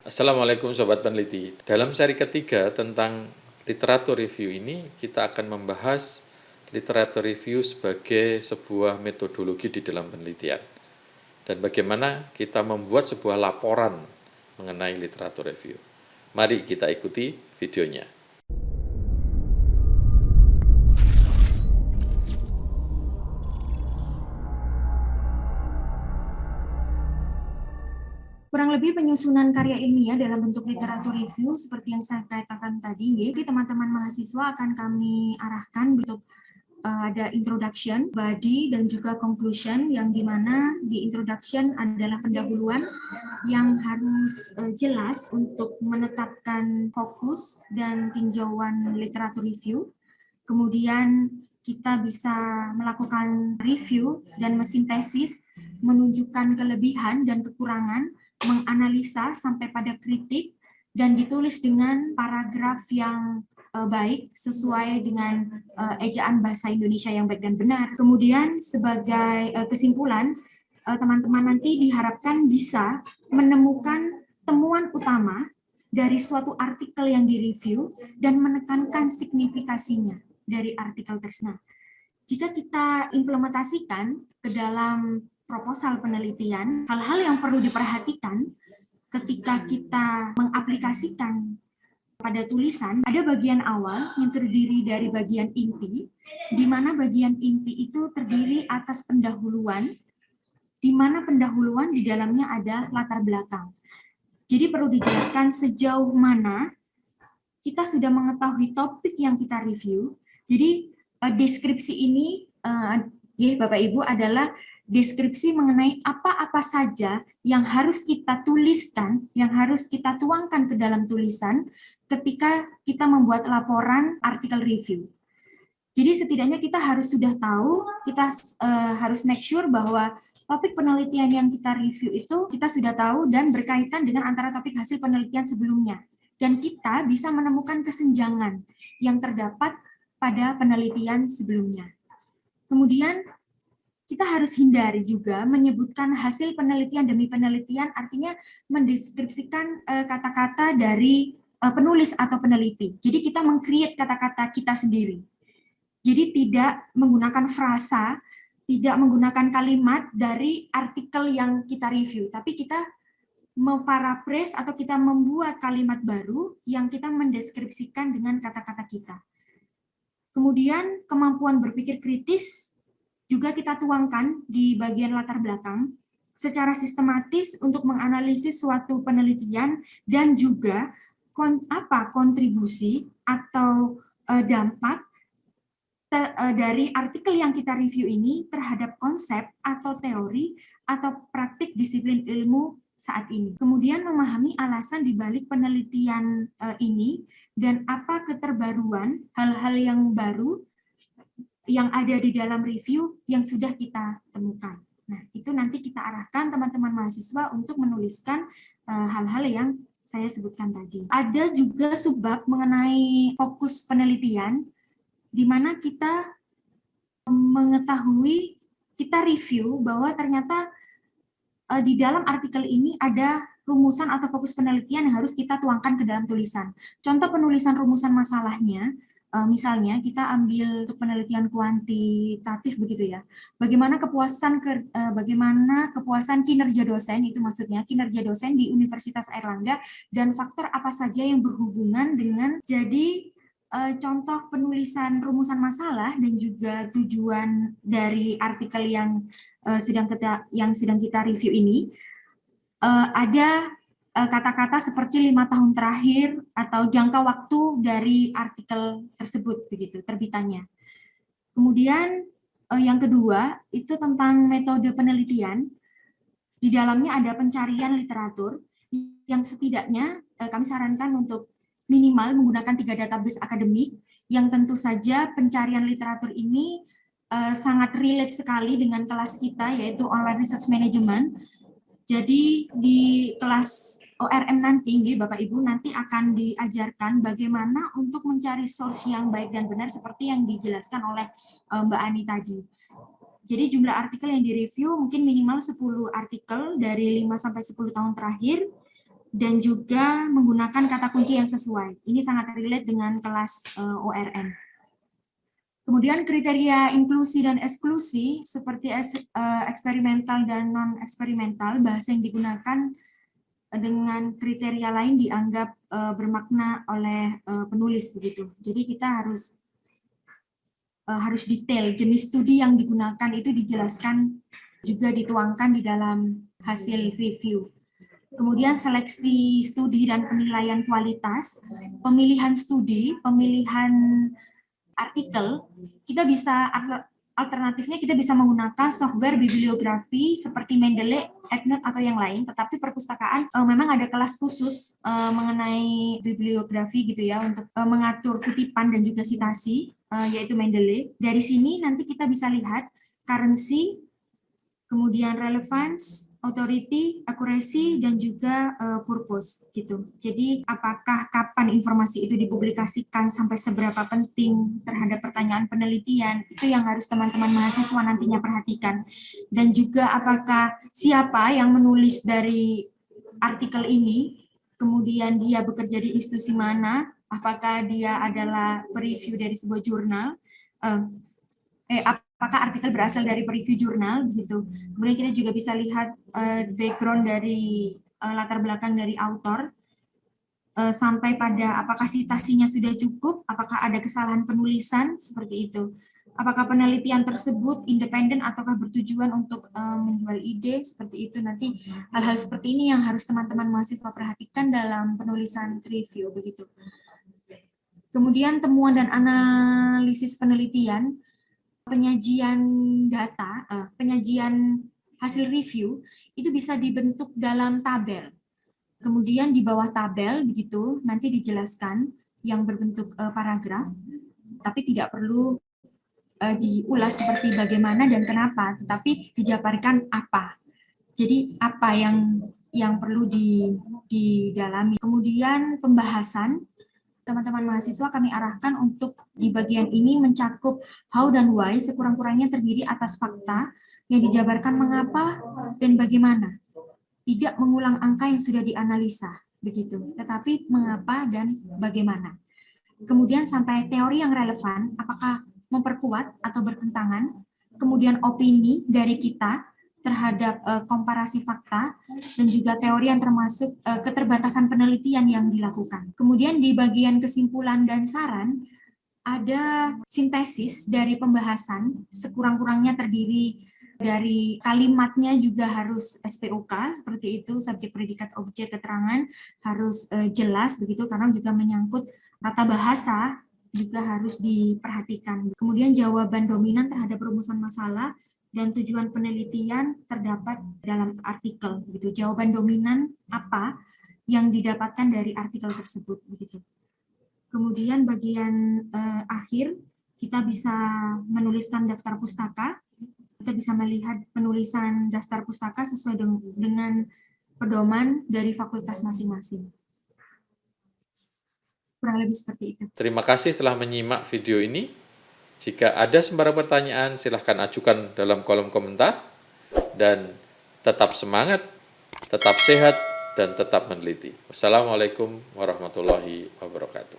Assalamualaikum Sobat Peneliti. Dalam seri ketiga tentang literatur review ini, kita akan membahas literatur review sebagai sebuah metodologi di dalam penelitian. Dan bagaimana kita membuat sebuah laporan mengenai literatur review. Mari kita ikuti videonya. Kurang lebih penyusunan karya ilmiah dalam bentuk literatur review seperti yang saya katakan tadi, jadi teman-teman mahasiswa akan kami arahkan bentuk ada introduction, body, dan juga conclusion, yang dimana di introduction adalah pendahuluan yang harus jelas untuk menetapkan fokus dan tinjauan literatur review. Kemudian kita bisa melakukan review dan mesintesis, menunjukkan kelebihan dan kekurangan, menganalisa sampai pada kritik, dan ditulis dengan paragraf yang baik sesuai dengan ejaan bahasa Indonesia yang baik dan benar. Kemudian sebagai kesimpulan, teman-teman nanti diharapkan bisa menemukan temuan utama dari suatu artikel yang direview dan menekankan signifikasinya dari artikel tersebut. Jika kita implementasikan ke dalam proposal penelitian, hal-hal yang perlu diperhatikan ketika kita mengaplikasikan pada tulisan, ada bagian awal yang terdiri dari bagian inti, di mana bagian inti itu terdiri atas pendahuluan, di mana pendahuluan di dalamnya ada latar belakang. Jadi perlu dijelaskan sejauh mana kita sudah mengetahui topik yang kita review. Jadi deskripsi ini, ya Bapak Ibu, adalah deskripsi mengenai apa-apa saja yang harus kita tuliskan, yang harus kita tuangkan ke dalam tulisan ketika kita membuat laporan artikel review. Jadi setidaknya kita harus sudah tahu, kita harus make sure bahwa topik penelitian yang kita review itu kita sudah tahu dan berkaitan dengan antara topik hasil penelitian sebelumnya. Dan kita bisa menemukan kesenjangan yang terdapat pada penelitian sebelumnya. Kemudian kita harus hindari juga menyebutkan hasil penelitian demi penelitian, artinya mendeskripsikan kata-kata dari penulis atau peneliti. Jadi kita meng-create kata-kata kita sendiri. Jadi tidak menggunakan frasa, tidak menggunakan kalimat dari artikel yang kita review, tapi kita memparaphrase atau kita membuat kalimat baru yang kita mendeskripsikan dengan kata-kata kita. Kemudian kemampuan berpikir kritis juga kita tuangkan di bagian latar belakang secara sistematis untuk menganalisis suatu penelitian dan juga kontribusi atau dampak dari artikel yang kita review ini terhadap konsep atau teori atau praktik disiplin ilmu saat ini. Kemudian memahami alasan dibalik penelitian ini dan apa keterbaruan hal-hal yang baru yang ada di dalam review yang sudah kita temukan. Nah, itu nanti kita arahkan teman-teman mahasiswa untuk menuliskan hal-hal yang saya sebutkan tadi. Ada juga subbab mengenai fokus penelitian, di mana kita mengetahui, kita review bahwa ternyata di dalam artikel ini ada rumusan atau fokus penelitian yang harus kita tuangkan ke dalam tulisan. Contoh penulisan rumusan masalahnya, misalnya kita ambil untuk penelitian kuantitatif begitu ya. Bagaimana kepuasan kinerja dosen, itu maksudnya kinerja dosen di Universitas Airlangga, dan faktor apa saja yang berhubungan dengan. Jadi contoh penulisan rumusan masalah dan juga tujuan dari artikel yang sedang kita review ini, ada kata-kata seperti 5 tahun terakhir atau jangka waktu dari artikel tersebut begitu terbitannya. Kemudian yang kedua itu tentang metode penelitian. Di dalamnya ada pencarian literatur yang setidaknya kami sarankan untuk minimal menggunakan 3 database akademik, yang tentu saja pencarian literatur ini sangat relate sekali dengan kelas kita, yaitu Online Research Management. Jadi di kelas ORM nanti, Bapak Ibu, nanti akan diajarkan bagaimana untuk mencari source yang baik dan benar seperti yang dijelaskan oleh Mbak Ani tadi. Jadi jumlah artikel yang direview mungkin minimal 10 artikel dari 5 sampai 10 tahun terakhir. dan juga menggunakan kata kunci yang sesuai. Ini sangat relate dengan kelas ORM. Kemudian kriteria inklusi dan eksklusi seperti eksperimental dan non-eksperimental, bahasa yang digunakan dengan kriteria lain dianggap bermakna oleh penulis begitu. Jadi kita harus detail jenis studi yang digunakan itu dijelaskan juga dituangkan di dalam hasil review. Kemudian seleksi studi dan penilaian kualitas, pemilihan studi, pemilihan artikel, kita bisa alternatifnya kita bisa menggunakan software bibliografi seperti Mendeley, EndNote atau yang lain, tetapi perpustakaan memang ada kelas khusus mengenai bibliografi gitu ya untuk mengatur kutipan dan juga sitasi yaitu Mendeley. Dari sini nanti kita bisa lihat currency, kemudian relevance, authority, accuracy, dan juga purpose gitu. Jadi apakah kapan informasi itu dipublikasikan sampai seberapa penting terhadap pertanyaan penelitian, itu yang harus teman-teman mahasiswa nantinya perhatikan. Dan juga apakah siapa yang menulis dari artikel ini, kemudian dia bekerja di institusi mana, apakah dia adalah review dari sebuah jurnal, apakah artikel berasal dari review jurnal gitu. Kemudian kita juga bisa lihat background dari latar belakang dari author sampai pada apakah citasinya sudah cukup, apakah ada kesalahan penulisan seperti itu. Apakah penelitian tersebut independen ataukah bertujuan untuk menjual ide seperti itu. Nanti hal-hal seperti ini yang harus teman-teman mahasiswa perhatikan dalam penulisan review begitu. Kemudian temuan dan analisis penelitian, penyajian data, penyajian hasil review itu bisa dibentuk dalam tabel. Kemudian di bawah tabel begitu nanti dijelaskan yang berbentuk paragraf, tapi tidak perlu diulas seperti bagaimana dan kenapa, tetapi dijabarkan apa. Jadi apa yang perlu didalami. Kemudian pembahasan teman-teman mahasiswa kami arahkan untuk di bagian ini mencakup how dan why sekurang-kurangnya terdiri atas fakta yang dijabarkan mengapa dan bagaimana. Tidak mengulang angka yang sudah dianalisa, begitu, tetapi mengapa dan bagaimana. Kemudian sampai teori yang relevan, apakah memperkuat atau bertentangan, kemudian opini dari kita terhadap komparasi fakta, dan juga teori yang termasuk keterbatasan penelitian yang dilakukan. Kemudian di bagian kesimpulan dan saran, ada sintesis dari pembahasan, sekurang-kurangnya terdiri dari kalimatnya juga harus SPOK, seperti itu, subjek, predikat, objek, keterangan, harus jelas, begitu, karena juga menyangkut tata bahasa, juga harus diperhatikan. Kemudian jawaban dominan terhadap rumusan masalah, dan tujuan penelitian terdapat dalam artikel gitu. Jawaban dominan apa yang didapatkan dari artikel tersebut begitu. Kemudian bagian akhir kita bisa menuliskan daftar pustaka. Kita bisa melihat penulisan daftar pustaka sesuai dengan pedoman dari fakultas masing-masing. Kurang lebih seperti itu. Terima kasih telah menyimak video ini. Jika ada sembarang pertanyaan, silahkan ajukan dalam kolom komentar. Dan tetap semangat, tetap sehat, dan tetap meneliti. Wassalamualaikum warahmatullahi wabarakatuh.